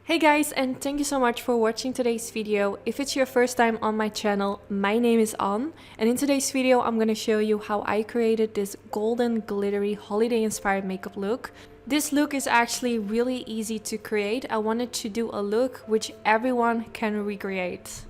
Hey guys, and thank you so much for watching today's video. If it's your first time on my channel, my name is Anne, and in today's video I'm going to show you how I created this golden glittery holiday inspired makeup look. This look is actually really easy to create. I wanted to do a look which everyone can recreate.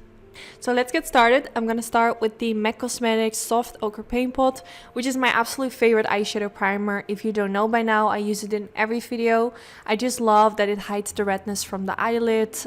So let's get started. I'm gonna start with the MAC Cosmetics Soft Ochre Paint Pot, which is my absolute favorite eyeshadow primer. If you don't know by now, I use it in every video. I just love that it hides the redness from the eyelid.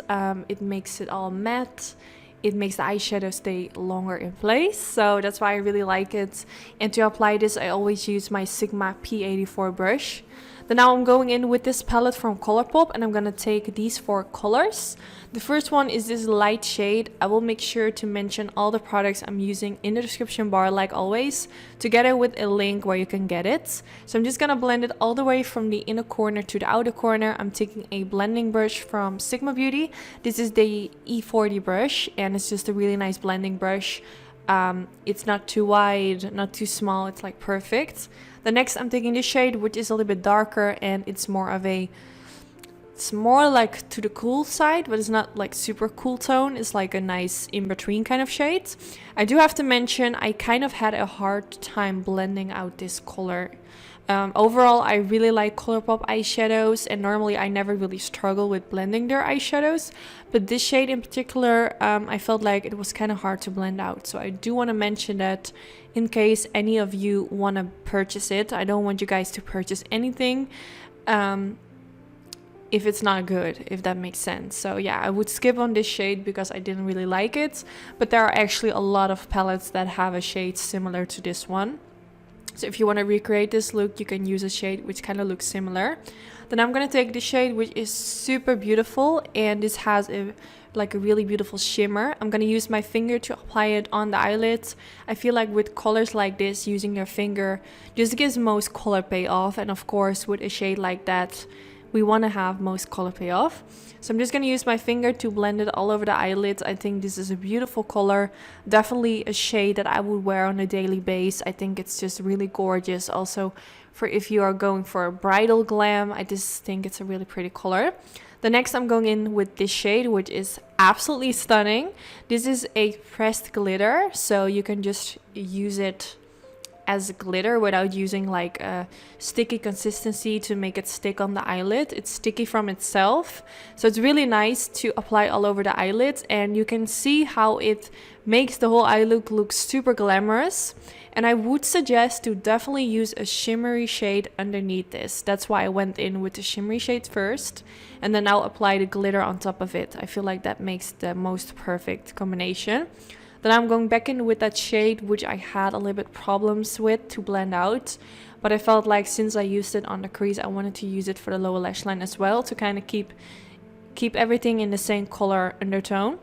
It makes it all matte. It makes the eyeshadow stay longer in place, so that's why I really like it. And to apply this, I always use my Sigma P84 brush. Then now I'm going in with this palette from Colourpop, and I'm gonna take these four colors. The first one is this light shade. I will make sure to mention all the products I'm using in the description bar like always, together with a link where you can get it. So I'm just gonna blend it all the way from the inner corner to the outer corner. I'm taking a blending brush from Sigma Beauty. This is the E40 brush, and it's just a really nice blending brush. It's not too wide, not too small, it's like perfect. The next I'm taking this shade, which is a little bit darker, and it's more like to the cool side, but it's not like super cool tone. It's like a nice in-between kind of shade. I do have to mention I kind of had a hard time blending out this color. Overall, I really like Colourpop eyeshadows, and normally I never really struggle with blending their eyeshadows, but this shade in particular, I felt like it was kind of hard to blend out. So I do want to mention that in case any of you want to purchase it. I don't want you guys to purchase anything if it's not good, if that makes sense. So yeah, I would skip on this shade because I didn't really like it, but there are actually a lot of palettes that have a shade similar to this one. So if you want to recreate this look, you can use a shade which kind of looks similar. Then I'm going to take the shade which is super beautiful, and this has a really beautiful shimmer. I'm going to use my finger to apply it on the eyelids. I feel like with colors like this, using your finger just gives most color payoff, and of course with a shade like that, we want to have most color payoff. So I'm just going to use my finger to blend it all over the eyelids. I think this is a beautiful color, definitely a shade that I would wear on a daily basis. I think it's just really gorgeous. Also for if you are going for a bridal glam, I just think it's a really pretty color. The next I'm going in with this shade, which is absolutely stunning. This is a pressed glitter, so you can just use it as glitter without using like a sticky consistency to make it stick on the eyelid. It's sticky from itself, so it's really nice to apply all over the eyelids, and you can see how it makes the whole eye look super glamorous. And I would suggest to definitely use a shimmery shade underneath this. That's why I went in with the shimmery shade first, and then I'll apply the glitter on top of it. I feel like that makes the most perfect combination. Then I'm going back in with that shade which I had a little bit problems with to blend out, but I felt like since I used it on the crease, I wanted to use it for the lower lash line as well, to kind of keep everything in the same color undertone.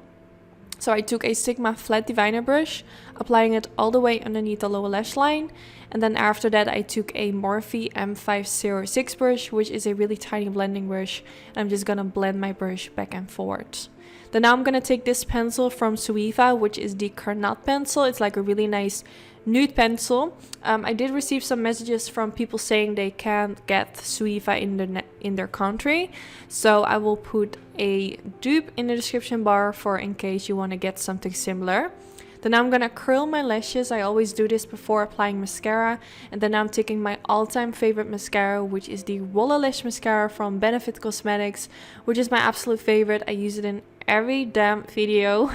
So I took a Sigma flat diviner brush, applying it all the way underneath the lower lash line, and then after that I took a Morphe M506 brush, which is a really tiny blending brush, and I'm just gonna blend my brush back and forth. Then now I'm going to take this pencil from Suiva, which is the Carnot pencil. It's like a really nice nude pencil. I did receive some messages from people saying they can't get Suiva in their country. So I will put a dupe in the description bar for in case you want to get something similar. Then I'm going to curl my lashes. I always do this before applying mascara. And then I'm taking my all-time favorite mascara, which is the Roller Lash Mascara from Benefit Cosmetics, which is my absolute favorite. I use it in every damn video.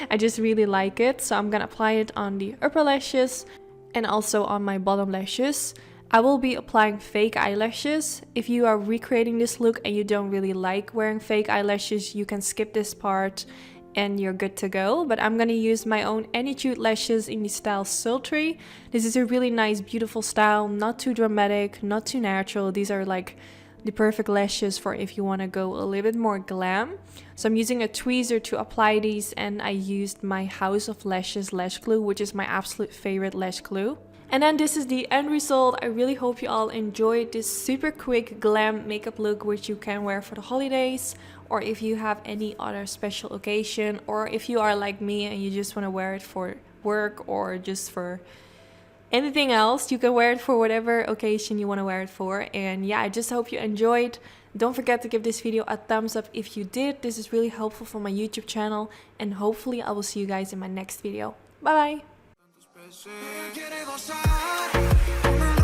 I just really like it. So I'm gonna apply it on the upper lashes and also on my bottom lashes. I will be applying fake eyelashes. If you are recreating this look and you don't really like wearing fake eyelashes, you can skip this part and you're good to go. But I'm gonna use my own Anytude lashes in the style Sultry. This is a really nice, beautiful style, not too dramatic, not too natural. These are like the perfect lashes for if you want to go a little bit more glam. So I'm using a tweezer to apply these, and I used my House of Lashes lash glue, which is my absolute favorite lash glue. And then this is the end result. I really hope you all enjoyed this super quick glam makeup look, which you can wear for the holidays, or if you have any other special occasion, or if you are like me and you just want to wear it for work or just for anything else. You can wear it for whatever occasion you want to wear it for. And yeah, I just hope you enjoyed. Don't forget to give this video a thumbs up if you did. This is really helpful for my YouTube channel, and hopefully I will see you guys in my next video. Bye bye!